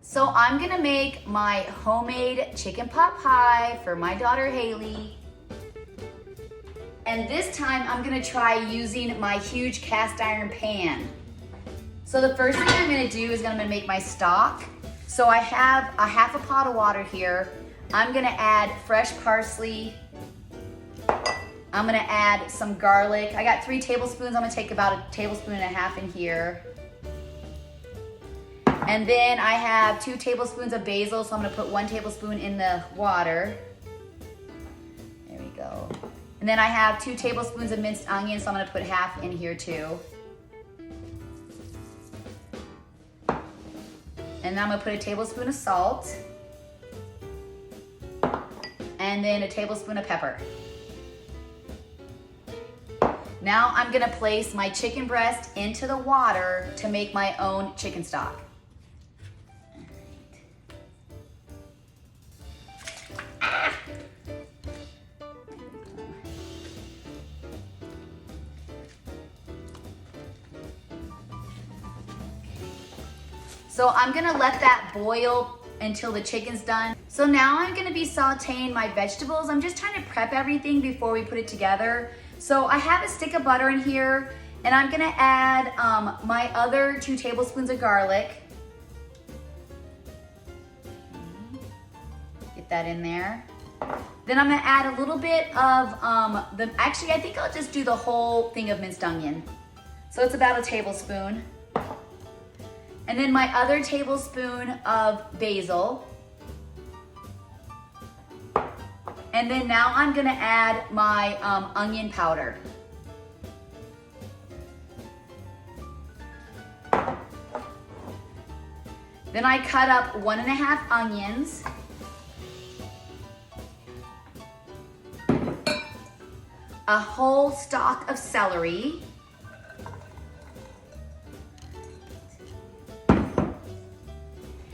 So I'm gonna make my homemade chicken pot pie for my daughter Haley. And this time I'm gonna try using my huge cast iron pan. So the first thing I'm gonna do is I'm gonna make my stock. So I have a half a pot of water here. I'm gonna add fresh parsley. I'm gonna add some garlic. I got 3 tablespoons. I'm gonna take about 1.5 tablespoons in here. And then I have 2 tablespoons of basil, so I'm gonna put 1 tablespoon in the water. There we go. And then I have 2 tablespoons of minced onion, so I'm gonna put half in here too. And then I'm gonna put a tablespoon of salt. And then a tablespoon of pepper. Now I'm gonna place my chicken breast into the water to make my own chicken stock. So I'm gonna let that boil until the chicken's done. So now I'm gonna be sauteing my vegetables. I'm just trying to prep everything before we put it together. So I have a stick of butter in here, and I'm gonna add my other 2 tablespoons of garlic. Get that in there. Then I'm gonna add a little bit of actually I think I'll just do the whole thing of minced onion. So it's about 1 tablespoon. And then my other tablespoon of basil. And then now I'm gonna add my onion powder. Then I cut up 1.5 onions. A whole stalk of celery.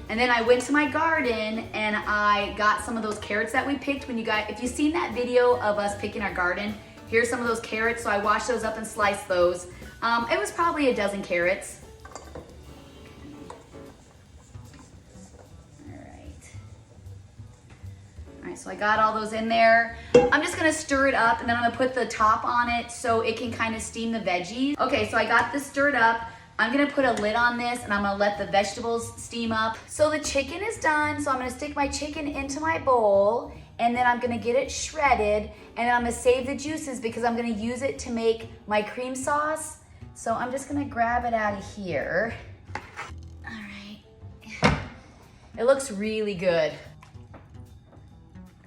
And then I went to my garden and I got some of those carrots that we picked if you've seen that video of us picking our garden, here's some of those carrots. So I washed those up and sliced those. It was probably 12 carrots. All right, so I got all those in there. I'm just gonna stir it up and then I'm gonna put the top on it so it can kind of steam the veggies. Okay, so I got this stirred up. I'm gonna put a lid on this and I'm gonna let the vegetables steam up. So the chicken is done, so I'm gonna stick my chicken into my bowl and then I'm gonna get it shredded and then I'm gonna save the juices because I'm gonna use it to make my cream sauce. So I'm just gonna grab it out of here. All right. It looks really good.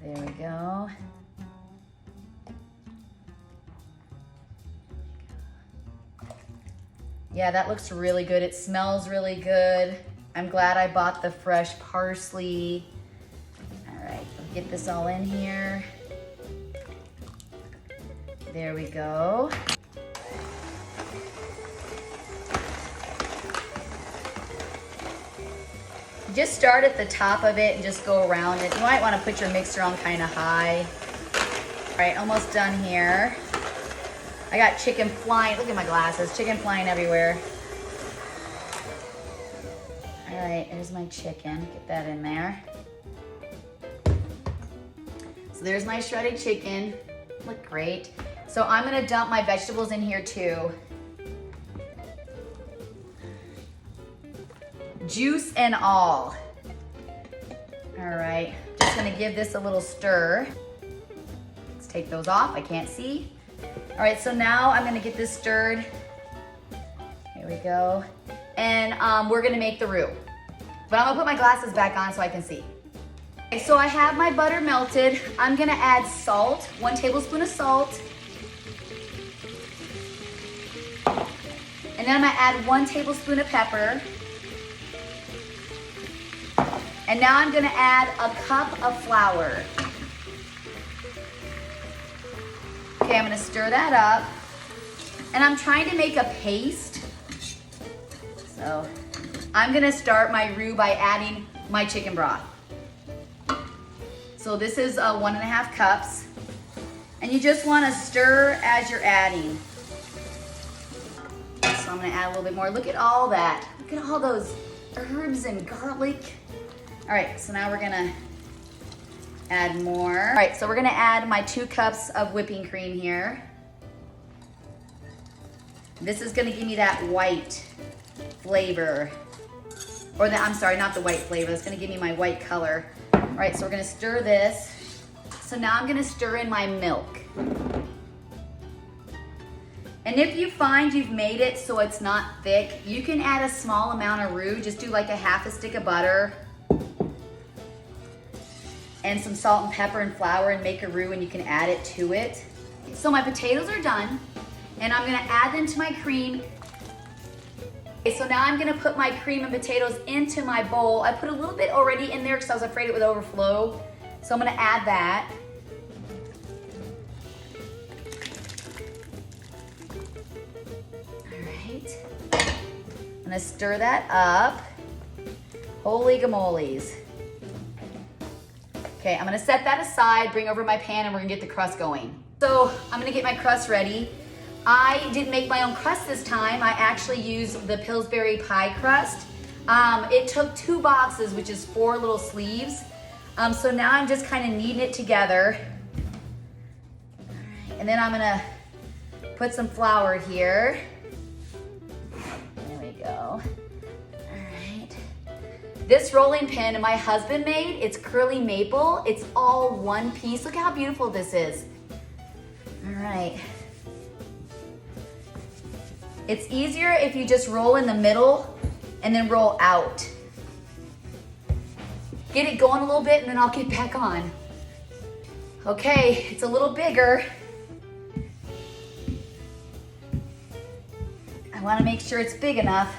There we go. Yeah, that looks really good. It smells really good. I'm glad I bought the fresh parsley. All right, I'll get this all in here. There we go. Just start at the top of it and just go around it. You might want to put your mixer on kind of high. All right, almost done here. I got chicken flying, look at my glasses, chicken flying everywhere. All right, here's my chicken, get that in there. So there's my shredded chicken, look great. So I'm gonna dump my vegetables in here too. Juice and all. All right, just gonna give this a little stir. Let's take those off, I can't see. All right, so now I'm gonna get this stirred. Here we go. And we're gonna make the roux. But I'm gonna put my glasses back on so I can see. Okay, so I have my butter melted. I'm gonna add salt, 1 tablespoon of salt. And then I'm gonna add 1 tablespoon of pepper. And now I'm gonna add a cup of flour. Okay, I'm gonna stir that up. And I'm trying to make a paste. So I'm gonna start my roux by adding my chicken broth. So this is 1.5 cups. And you just wanna stir as you're adding. So I'm gonna add a little bit more. Look at all that. Look at all those herbs and garlic. All right, so now we're gonna add more. All right, so we're gonna add my 2 cups of whipping cream here. This is gonna give me that white flavor. Or I'm sorry, not the white flavor. It's gonna give me my white color. All right, so we're gonna stir this. So now I'm gonna stir in my milk. And if you find you've made it so it's not thick, you can add a small amount of roux. Just do like a half a stick of butter and some salt and pepper and flour and make a roux, and you can add it to it. So my potatoes are done, and I'm gonna add them to my cream. Okay, so now I'm gonna put my cream and potatoes into my bowl. I put a little bit already in there because I was afraid it would overflow. So I'm gonna add that. I'm gonna stir that up. Holy gamoles. Okay, I'm gonna set that aside, bring over my pan, and we're gonna get the crust going. So I'm gonna get my crust ready. I didn't make my own crust this time. I actually used the Pillsbury pie crust. It took 2 boxes, which is 4 little sleeves. So now I'm just kind of kneading it together. All right, and then I'm gonna put some flour here. Go. All right. This rolling pin my husband made, it's curly maple. It's all one piece. Look how beautiful this is. All right. It's easier if you just roll in the middle and then roll out. Get it going a little bit and then I'll get back on. Okay, it's a little bigger. I want to make sure it's big enough.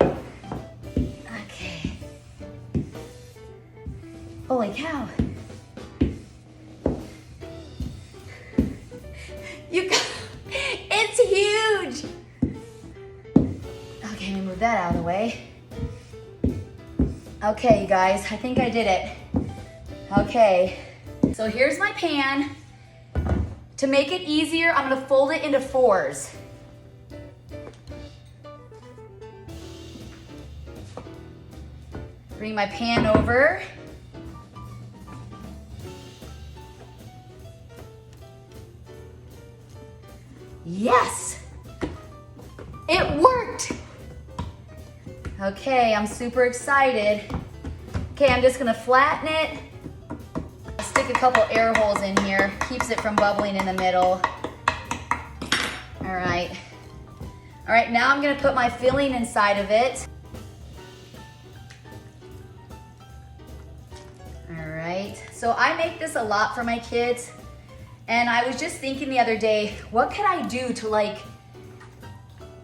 Okay. Holy cow. It's huge. Okay, let me move that out of the way. Okay, you guys, I think I did it. Okay, so here's my pan. To make it easier, I'm gonna fold it into 4s. Bring my pan over. Yes, it worked. Okay, I'm super excited. Okay, I'm just gonna flatten it. Stick a couple air holes in here. Keeps it from bubbling in the middle. All right. All right, now I'm gonna put my filling inside of it. All right, so I make this a lot for my kids. And I was just thinking the other day, what could I do to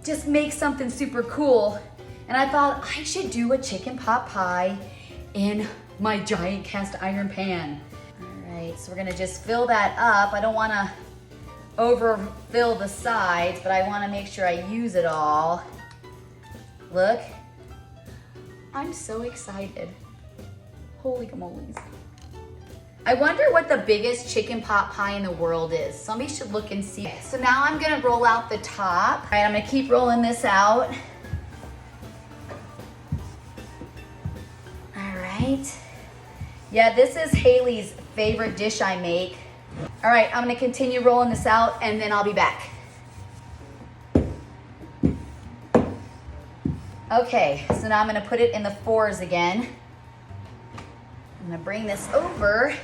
just make something super cool? And I thought I should do a chicken pot pie in my giant cast iron pan. All right, so we're gonna just fill that up. I don't wanna overfill the sides, but I wanna make sure I use it all. Look, I'm so excited. Holy gamoles. I wonder what the biggest chicken pot pie in the world is. Somebody should look and see. So now I'm gonna roll out the top. All right, I'm gonna keep rolling this out. All right. Yeah, this is Haley's favorite dish I make. All right, I'm gonna continue rolling this out and then I'll be back. Okay, so now I'm gonna put it in the 4s again. I'm gonna bring this over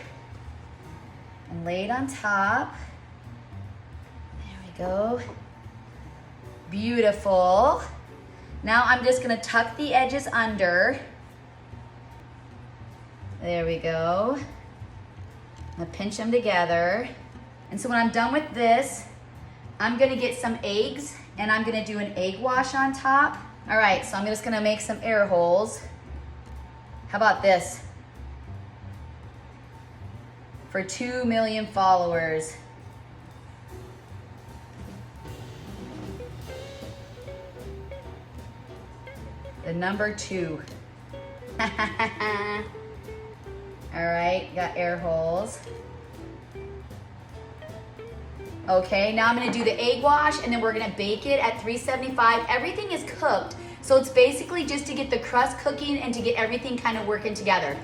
and lay it on top. There we go. Beautiful. Now I'm just gonna tuck the edges under. There we go. I'm gonna pinch them together. And so when I'm done with this, I'm gonna get some eggs and I'm gonna do an egg wash on top. All right, so I'm just gonna make some air holes. How about this? For 2 million followers. The number 2. All right, got air holes. Okay, now I'm gonna do the egg wash and then we're gonna bake it at 375. Everything is cooked, So it's basically just to get the crust cooking and to get everything kind of working together.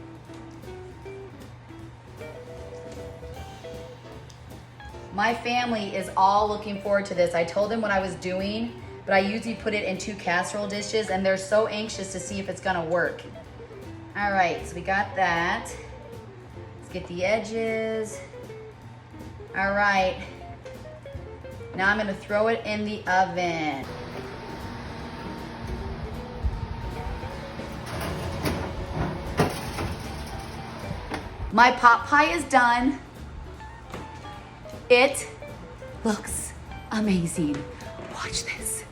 My family is all looking forward to this. I told them what I was doing, but I usually put it in 2 casserole dishes and they're so anxious to see if it's gonna work. All right, so we got that. Let's get the edges. All right. Now I'm gonna throw it in the oven. My pot pie is done. It looks amazing. Watch this.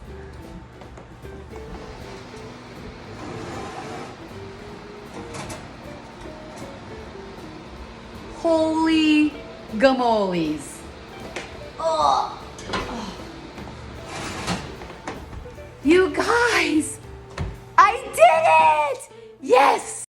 Holy gamoles. Oh. You guys, I did it! Yes!